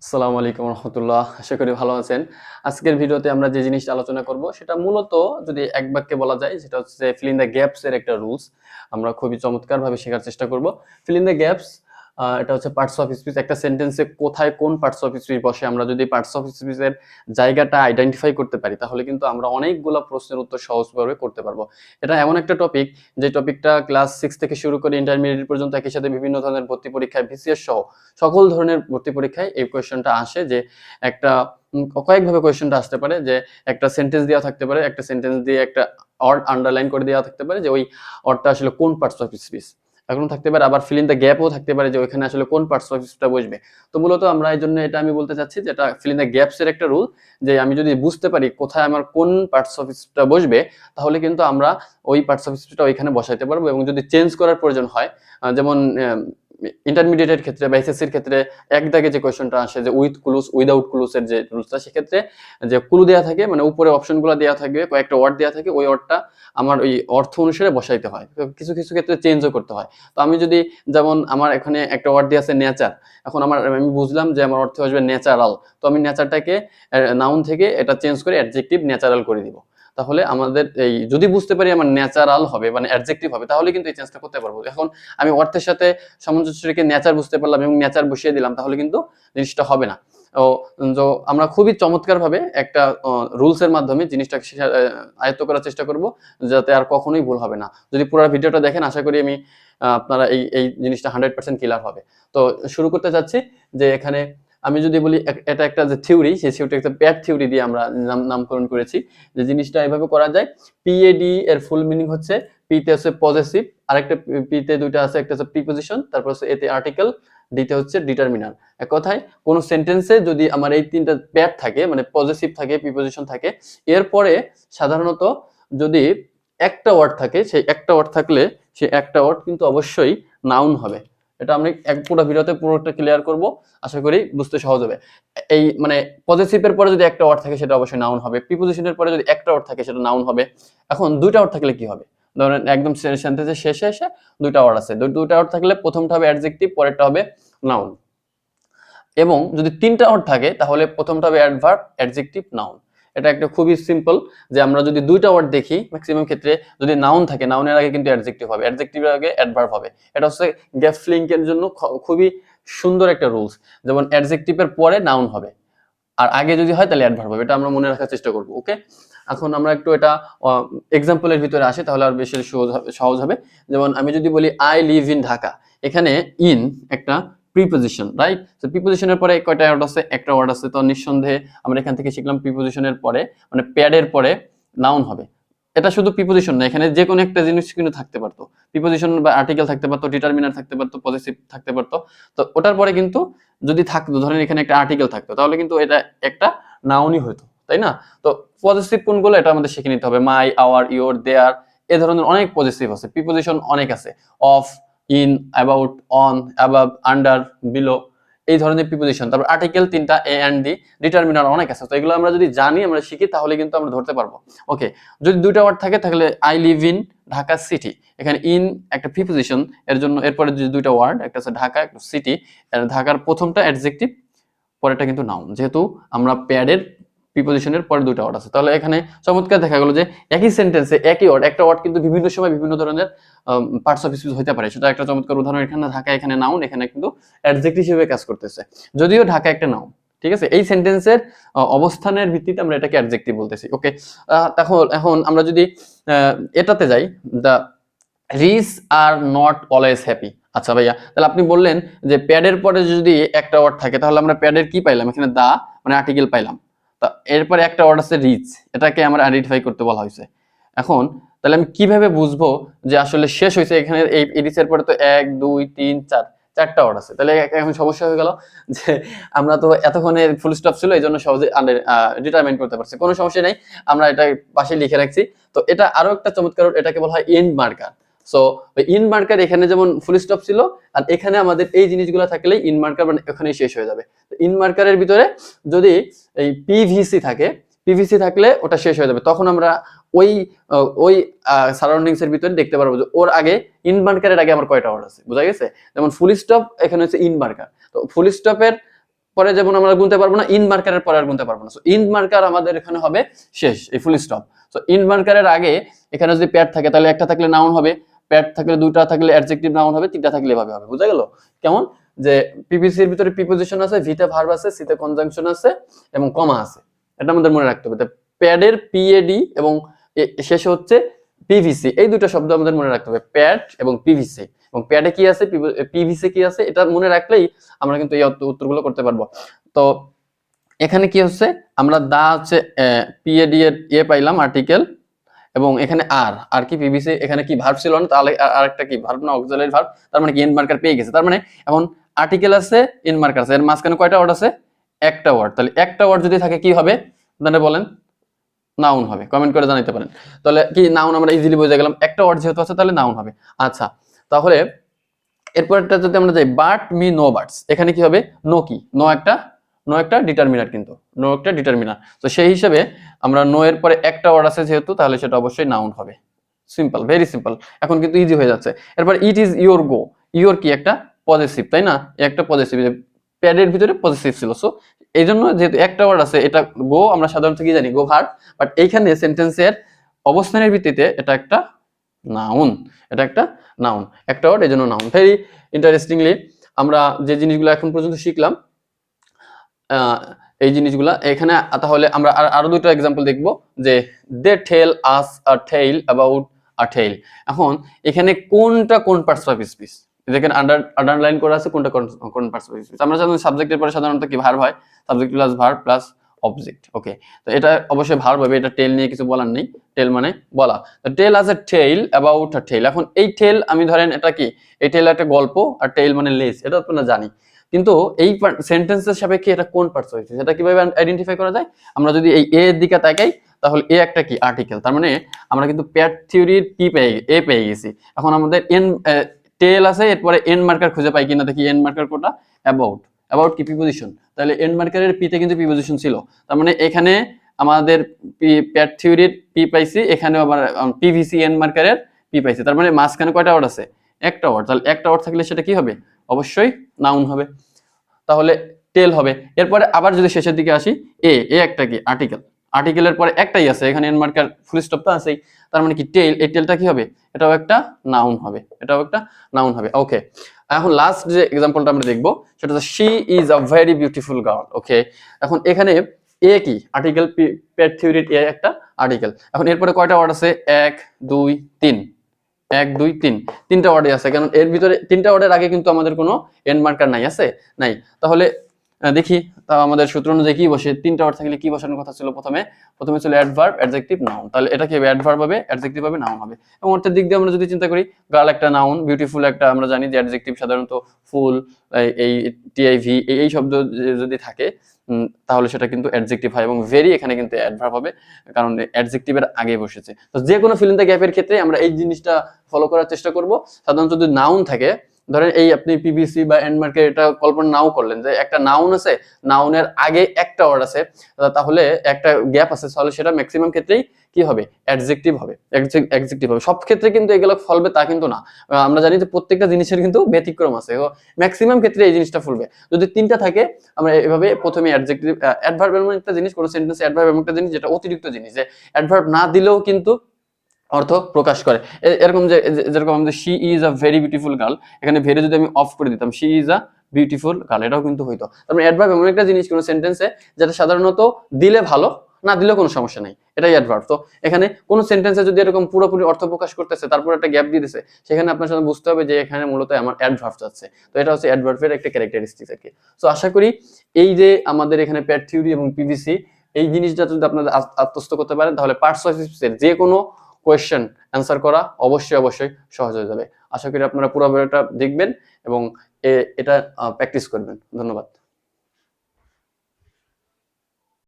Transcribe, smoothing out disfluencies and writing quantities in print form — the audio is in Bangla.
আসসালামু আলাইকুম রহমতুল্লাহ। আশা করি ভালো আছেন। আজকের ভিডিওতে আমরা যে জিনিসটা আলোচনা করব সেটা মূলত যদি এক বাক্যে বলা যায় সেটা হচ্ছে fill in the gaps এর একটা রুলস। আমরা খুবই চমৎকারভাবে শেখার চেষ্টা করব। fill in the gaps এটা হচ্ছে পার্টস অফ স্পিচ। একটা সেন্টেন্সে কোথায় কোন পার্টস অফ স্পিচ বসে আমরা যদি পার্টস অফ স্পিচ এর জায়গাটা আইডেন্টিফাই করতে পারি তাহলে কিন্তু আমরা অনেকগুলা প্রশ্নের উত্তর সহজভাবে করতে পারবো। এটা এমন একটা টপিক যে টপিকটা ক্লাস 6 থেকে শুরু করে ইন্টারমিডিয়েট পর্যন্ত একই সাথে বিভিন্ন ধরনের ভর্তি পরীক্ষায় বিসিএস সহ সকল ধরনের ভর্তি পরীক্ষায় এই কোয়েশ্চনটা আসে যে একটা কয়েকভাবে কোয়েশ্চনটা আসতে পারে যে একটা সেন্টেন্স দেওয়া থাকতে পারে, একটা সেন্টেন্স দিয়ে একটা অর্ড আন্ডারলাইন করে দেওয়া থাকতে পারে যে ওই অর্ডটা আসলে কোন পার্টস অফ স্পিচ, এখন থাকতে পারে আবার ফিল ইন দ্য গ্যাপও থাকতে পারে যে ওইখানে আসলে কোন পার্টস অফ স্পিচটা বসবে। তো মূলত আমরা এই জন্য এটা আমি বলতে চাচ্ছি যে এটা ফিল ইন দ্য গ্যাপস এর একটা রুল, যে আমি যদি বুঝতে পারি কোথায় আমার কোন পার্টস অফ স্পিচটা বসবে তাহলে কিন্তু আমরা ওই পার্টস অফ স্পিচটা ওইখানে বসাইতে পারবো। এবং যদি চেঞ্জ করার প্রয়োজন হয়, যেমন ইন্টারমিডিয়েটের ক্ষেত্রে বা এসএসসির ক্ষেত্রে এক দাগে যে কোয়েশ্চনটা আসে যে উইথ ক্লুজ উইদাউট ক্লুজের যে রুলসটা, সেক্ষেত্রে যে ক্লু দেওয়া থাকে মানে উপরে অপশনগুলো দেওয়া থাকবে, কয়েকটা ওয়ার্ড দেওয়া থাকে, ওই ওয়ার্ডটা আমার ওই অর্থ অনুসারে বসাইতে হয়, কিছু কিছু ক্ষেত্রে চেঞ্জও করতে হয়। তো আমি যদি যেমন আমার এখানে একটা ওয়ার্ড দিয়ে আছে নেচার, এখন আমি বুঝলাম যে আমার অর্থ আসবে ন্যাচারাল, তো আমি নেচারটাকে নাউন থেকে এটা চেঞ্জ করে অ্যাডজেক্টিভ ন্যাচারাল করে দিব। তাহলে আমাদের এই যদি বুঝতে পারি আমার ন্যাচারাল হবে মানে অ্যাডজেক্টিভ হবে তাহলে কিন্তু এই চেঞ্জটা করতে পারবো। এখন আমি অর্থের সাথে সামঞ্জস্য রেখে নেচার বুঝতে পারলাম এবং নেচার বসিয়ে দিলাম তাহলে কিন্তু জিনিসটা হবে না। ও তো আমরা খুবই চমৎকার ভাবে একটা রুলস এর মাধ্যমে জিনিসটাকে আয়ত্ত করার চেষ্টা করব যাতে আর কখনোই ভুল হবে না। যদি পুরো ভিডিওটা দেখেন আশা করি আমি আপনারা এই জিনিসটা 100% ক্লিয়ার হবে। তো শুরু করতে যাচ্ছি যে এখানে আমি যদি বলি এটা একটা যে থিওরি, সেই থিওরিটা একটা প্যাড থিওরি দিয়ে আমরা নামকরণ করেছি। যে জিনিসটা এভাবে করা যায়, পিএডি এর ফুল মিনিং হচ্ছে পি তে হচ্ছে পজেসিভ, আরেকটা পি তে দুইটা আছে, একটা হচ্ছে প্রিপজিশন, তারপর হচ্ছে এতে আর্টিকেল, ডিতে হচ্ছে ডিটারমিনার। এক কথায় কোন সেন্টেন্সে যদি আমার এই তিনটা প্যাড থাকে মানে পজেসিভ থাকে, প্রিপজিশন থাকে, এরপরে সাধারণত যদি একটা ওয়ার্ড থাকে, সেই একটা ওয়ার্ড থাকলে সেই একটা ওয়ার্ড কিন্তু অবশ্যই নাউন হবে। এটা আমি এক পুরো ভিডিওতে পুরোটা ক্লিয়ার করব, আশা করি বুঝতে সহজ হবে। এই মানে পজেসিভের পরে যদি একটা ওয়ার্ড থাকে সেটা অবশ্যই নাউন হবে, প্রিপজিশনের পরে যদি একটা ওয়ার্ড থাকে সেটা নাউন হবে। এখন দুইটা ওয়ার্ড থাকলে কি হবে, ধরেন একদম সেন্টেন্সের শেষে এসে দুইটা ওয়ার্ড আছে, দুইটা ওয়ার্ড থাকলে প্রথমটা হবে অ্যাডজেক্টিভ, পরেরটা হবে নাউন। এবং যদি তিনটা ওয়ার্ড থাকে তাহলে প্রথমটা হবে অ্যাডভার্ব, অ্যাডজেক্টিভ, নাউন। এটা একটা খুবই সিম্পল, যে আমরা যদি দুইটা ওয়ার্ড দেখি ম্যাক্সিমাম ক্ষেত্রে যদি নাউন থাকে নাউনের আগে কিন্তু অ্যাডজেক্টিভ হবে, অ্যাডজেক্টিভের আগে অ্যাডভার্ব হবে। এটা হচ্ছে গ্যাপ ফিলিংয়ের জন্য খুবই সুন্দর একটা রুলস, যেমন অ্যাডজেক্টিভের পরে নাউন হবে আর আগে যদি হয় তাহলে অ্যাডভার্ব হবে। এটা আমরা মনে রাখার চেষ্টা করব। ওকে, এখন আমরা একটু এটা এক্সাম্পলের ভিতরে আসি তাহলে আর বেশি সহজ হবে। যেমন আমি যদি বলি আই লিভ ইন ঢাকা, এখানে ইন একটা প্রিপজিশন, রাইট? তো প্রিপজিশনের পরে কয়টা ওয়ার্ড আছে? একটা ওয়ার্ড আছে। তো নিঃসন্দেহে আমরা এখান থেকে শিখলাম প্রিপজিশনের পরে মানে প্যাডের পরে নাউন হবে। এটা শুধু প্রিপজিশন না, এখানে যে কোনো একটা জিনিস কিন্তু থাকতে পারতো, প্রিপজিশন বা আর্টিকেল থাকতে পারতো, ডিটারমিনার থাকতে পারতো, পজেসিভ থাকতে পারতো। তো ওটার পরে কিন্তু যদি থাকতো, ধরেন এখানে একটা আর্টিকেল থাকতো তাহলে কিন্তু এটা একটা নাউনই হতো, তাই না? তো পজেসিভ কোনগুলো এটা আমাদের শিখে নিতে হবে। মাই, আওয়ার, ইওর, দেয়ার, এ ধরনের অনেক পজেসিভ আছে, প্রিপজিশন অনেক আছে, of, in, about, on, above, under, below, এই ধরনের প্রিপজিশন। তারপর আর্টিকেল তিনটা, এ এন্ড ডি, ডিটারমিনার অনেক আছে। তো এগুলো আমরা যদি জানি, আমরা শিখি তাহলে কিন্তু আমরা ধরতে পারবো। ওকে, যদি দুইটা ওয়ার্ড থাকে তাহলে I live in Dhaka city, এখানে ইন একটা প্রিপজিশন, এর জন্য এরপরে যদি দুইটা ওয়ার্ড, একটা আছে ঢাকা, একটা সিটি, ঢাকার প্রথমটা অ্যাডজেক্টিভ, পরেরটা কিন্তু নাউন, যেহেতু আমরা প্যাডের প্রিপজিশনের পরে দুইটা ওয়ার্ড আছে। তাহলে এখানে চমৎকার দেখা গেল যে একই সেন্টেন্সে একই ওয়ার্ড, একটা ওয়ার্ড কিন্তু বিভিন্ন সময় বিভিন্ন ধরনের পার্টস অফ স্পিচ হতে পারে। সেটা একটা চমৎকার উদাহরণ, এখানে ঢাকা এখানে নাউন, এখানে কিন্তু অ্যাডজেক্টিভ হিসেবে কাজ করতেছে, যদিও ঢাকা একটা নাউন। ঠিক আছে, এই সেন্টেন্সের অবস্থানের ভিত্তিতে আমরা এটাকে অ্যাডজেক্টিভ বলতেছি। ওকে, এখন আমরা যদি এটাতে যাই, the rich are not always happy. আচ্ছা ভাইয়া, তাহলে আপনি বললেন যে প্যাডের পরে যদি একটা ওয়ার্ড থাকে তাহলে আমরা প্যাডের কি পাইলাম? এখানে দা মানে আর্টিকেল পাইলাম। তো এরপরে একটা ওয়ার্ড আছে রিচ, এটাকে আমরা আইডেন্টিফাই করতে বলা হয়েছে। এখন তাহলে আমি কিভাবে বুঝবো যে আসলে শেষ হয়েছে? এখানে এই রিচের পরে তো 1 2 3 4 চারটা ওয়ার্ড আছে, তাহলে এখন সমস্যা হয়ে গেল যে আমরা তো এতক্ষণে ফুল স্টপ ছিল এই জন্য সহজে ডিটারমাইন করতে পারছি, কোনো সমস্যা নেই, আমরা এটা পাশে লিখে রাখছি। তো এটা আরো একটা চমৎকার, এটাকে বলা হয় end marker. So in marker এখানে যেমন ফুল স্টপ ছিল, আর এখানে আমাদের এই জিনিসগুলো থাকলেই ইন মার্কার মানে এখানেই শেষ হয়ে যাবে। তো ইন মার্কারের ভিতরে যদি এই পিভিসি থাকে, পিভিসি থাকলে ওটা শেষ হয়ে যাবে, তখন আমরা ওই ওই সারাউন্ডিংস এর ভিতরে দেখতে পারবো যে ওর আগে ইন মার্কারের আগে আমার কয়টা ওয়ার্ড আছে, বোঝা গেছে? যেমন ফুল স্টপ এখানে হচ্ছে ইন মার্কার, তো ফুল স্টপের পরে যেমন আমরা গুনতে পারবো না, ইন মার্কারের পরে আর গুনতে পারবো না। সো ইন মার্কার আমাদের এখানে হবে শেষ, এই ফুল স্টপ। সো ইন মার্কারের আগে এখানে যদি প্যাড থাকে তাহলে একটা থাকলে নাউন হবে, প্যাড থাকলে দুইটা থাকলে অ্যাডজেক্টিভ নাউন হবে, তিনটা থাকলে এভাবে হবে। বুঝা গেল? কেমন যে পিপিসির ভিতরে প্রিপোজিশন আছে, ভিতে ভার্ব আছে, সিতে কনজাংশন আছে এবং কমা আছে। এটা আমাদের মনে রাখতে হবে। প্যাডের পিএডি এবং শেষে হচ্ছে পিভিসি, এই দুটো শব্দ আমাদের মনে রাখতে হবে, প্যাড এবং পিভিসি। এবং প্যাডে কি আছে, পিভিসি কি আছে, এটা মনে রাখলেই আমরা কিন্তু এই উত্তরগুলো করতে পারবো। তো এখানে কি হচ্ছে, আমরা দা হচ্ছে পিএডি এর পাইলাম আর্টিকেল, এবং এখানে আর কি পিভিসি, এখানে কি ভার্ব ছিল না, তাহলে আরেকটা কি ভার্ব না, অক্সিলারি ভার্ব, তার মানে কি এন্ড মার্কার পেয়ে গেছে। তার মানে এখন আর্টিকেল আছে, এন্ড মার্কার আছে, এর মাঝখানে কয়টা ওয়ার্ড আছে, একটা ওয়ার্ড। তাহলে একটা ওয়ার্ড যদি থাকে কি হবে, আপনারা বলেন? নাউন হবে। কমেন্ট করে জানাতে পারেন। তাহলে কি নাউন আমরা ইজিলি বুঝে গেলাম, একটা ওয়ার্ড যেহেতু আছে তাহলে নাউন হবে। আচ্ছা, তাহলে এরপরটা যদি আমরা যাই, বাট মি নো বার্ডস, এখানে কি হবে, নো কি, নো একটা ডিটারমিনার, কিন্তু নো একটা ডিটারমিনার। তো সেই হিসেবে আমরা নো এর পরে একটা ওয়ার্ড আছে যেহেতু, তাহলে সেটা অবশ্যই নাউন হবে। সিম্পল, ভেরি সিম্পল, এখন কিন্তু ইজি হয়ে যাচ্ছে। এরপর it is your go, your কি একটা পজিটিভ, তাই না, একটা পজিটিভ, প্যাডের ভিতরে পজিটিভ ছিল। সো এই জন্য যেহেতু একটা ওয়ার্ড আছে, এটা গো আমরা সাধারণত কি জানি, গো ভার্ব, বাট এইখানে সেন্টেন্সের অবস্থানের ভিত্তিতে এটা একটা নাউন, এটা একটা নাউন, একটা ওয়ার্ড, এই জন্য নাউন। ভেরি ইন্টারেস্টিংলি আমরা যে জিনিসগুলো এখন পর্যন্ত শিখলাম, এই জিনিসগুলা এখানে, তাহলে আমরা আরো দুটো এক্সাম্পল দেখব, যে দে টেল আস আ টেল অ্যাবাউট আ টেল। এখন এখানে কোনটা কোন পার্টস অফ স্পিচ, দেখেন আন্ডারলাইন করা আছে, কোনটা কোন পার্টস অফ স্পিচ। আমরা জানি সাবজেক্টের পরে সাধারণত কি ভার্ব হয়, subject plus verb plus object. Okay, তো এটা অবশ্যই ভার্ব হবে, এটা টেল নিয়ে কিছু বলার নেই, টেল মানে বলা। তো টেল আস এ টেল অ্যাবাউট আ টেল। এখন এই টেল আমি ধরেন এটা কি, এই টেল একটা গল্প, আর টেল মানে লেজ, এটা আপনারা জানি। কিন্তু এই সেন্টেন্সের সাপেক্ষে এটা কোন পার্টস হয়েছে সেটা কিভাবে আইডেন্টিফাই করা যায়, আমরা যদি এই এ এর দিকে তাকাই, তাহলে এ একটা কি আর্টিকেল, তার মানে আমরা কিন্তু প্যাড থিওরির পি পেয়ে গেছি। এখন আমাদের এন টেল আছে, এরপরে এন মার্কার খুঁজে পাই কিনা দেখি, এন মার্কার কোনটা, অ্যাবাউট কি প্রিপোজিশন, তাহলে এন মার্কারের পিতে কিন্তু প্রিপোজিশন ছিল, তার মানে এখানে আমাদের প্যাড থিওরির পি পাইছি, এখানে আবার পিভিসি এন মার্কারের পি পাইছি, তার মানে মাঝখানে কয়টা ওয়ার্ড আছে, একটা ওয়ার্ড। তাহলে একটা ওয়ার্ড থাকলে সেটা কি হবে, অবশ্যই নাউন হবে, তাহলে টেল হবে। এরপরে আবার যদি শেষের দিকে আসি, এ একটা কি আর্টিকেল, আর্টিকেলের পরে একটাই আছে, এখানে এন মার্কার ফুল স্টপ তো আছেই, তার মানে কি টেল, এই টেলটা কি হবে, এটাও একটা নাউন হবে, এটাও একটা নাউন হবে। ওকে, এখন লাস্ট যে এক্সাম্পলটা আমরা দেখবো সেটা হচ্ছে she is a very beautiful girl. Okay, এখন এখানে এ কি আর্টিকেল, প্যাড থিওরির এ একটা আর্টিকেল। এখন এরপরে কয়টা ওয়ার্ড আছে, 1 2 3, 1 2 3, তিনটা ওয়ার্ডে আছে, কারণ এর ভিতরে তিনটা ওয়ার্ডের আগে কিন্তু আমাদের কোনো এন্ড মার্কার নাই, আছে নাই। তাহলে দেখি, তা আমাদের সূত্র অনুযায়ী কি বসে, তিনটা ওয়ার্ড থাকলে কি বসানোর কথা ছিল, প্রথমে ছিল অ্যাডভার্ব, অ্যাডজেক্টিভ, নাউন। তাহলে এটা কি হবে, অ্যাডভার্ব হবে, অ্যাডজেক্টিভ হবে, নাউন হবে। এবং অর্থের দিক দিয়ে আমরা যদি চিন্তা করি, গার্ল একটা নাউন, বিউটিফুল একটা, আমরা জানি যে অ্যাডজেক্টিভ সাধারণত ফুল, এই টিআইভি এই শব্দ যদি থাকে, তাহলে সেটা কিন্তু অ্যাডজেক্টিভ হয়, এবং ভেরি এখানে কিন্তু অ্যাডভার্ব হবে, কারণ অ্যাডজেক্টিভের আগে বসেছে। তো যে কোনো ফিল ইন দ্য গ্যাপের ক্ষেত্রে আমরা এই জিনিসটা ফলো করার চেষ্টা করব। সাধারণত যদি নাউন থাকে, ধরেন এই আপনি পিভিসি বা এন্ড মার্কেট এটা কল্পনা নাও করলেন যে একটা নাউন আছে, নাউনের আগে একটা ওয়ার্ড আছে, তাহলে একটা গ্যাপ আছে, তাহলে সেটা ম্যাক্সিমাম ক্ষেত্রেই কি হবে, অ্যাডজেক্টিভ হবে, অ্যাডজেক্টিভ হবে। সব ক্ষেত্রে কিন্তু এগুলো ফলবে তা কিন্তু না, আমরা জানি যে প্রত্যেকটা জিনিসের কিন্তু ব্যতিক্রম আছে, ম্যাক্সিমাম ক্ষেত্রে এই জিনিসটা ফুলবে। যদি তিনটা থাকে, আমরা এভাবে প্রথমে অ্যাডজেক্টিভ, অ্যাডভার্ব এমন একটা জিনিস, কোন সেন্টেন্স অ্যাডভার্ব এমন একটা জিনিস যেটা অতিরিক্ত জিনিস, যে অ্যাডভার্ব না দিলেও কিন্তু অর্থ প্রকাশ করে। এরকম যে যেরকম আমাদের she is a very beautiful girl, এখানে ভেরি যদি আমি অফ করে দিতাম, she is a beautiful girl, এটাও কিন্তু হইতো। তার মানে অ্যাডভার্ব এমন একটা জিনিস কোন সেন্টেন্সে যেটা সাধারণত দিলে ভালো, না দিলেও কোনো সমস্যা নেই, এটাই অ্যাডভার্ব। তো এখানে কোন সেন্টেন্সে যদি এরকম পুরোপুরি অর্থ প্রকাশ করতেছে, তারপর একটা গ্যাপ দিয়ে দিছে, সেখানে আপনার সাথে বুঝতে হবে যে এখানে মূলত আমার অ্যাডভার্ব যাচ্ছে। তো এটা হচ্ছে অ্যাডভার্বের একটা ক্যারেক্টারিস্টিক্স আর কি। সো আশা করি এই যে আমাদের এখানে প্যাড থিওরি এবং পিভিসি, এই জিনিসটা যদি আপনারা আত্মস্থ করতে পারেন, তাহলে পার্টস অফ স্পিচের যে কোনো কোয়েশ্চেন অ্যান্সার করা অবশ্যই সহজ হয়ে যাবে। আশা করি আপনারা পুরো ভিডিওটা দেখবেন এবং এটা প্র্যাকটিস করবেন। ধন্যবাদ।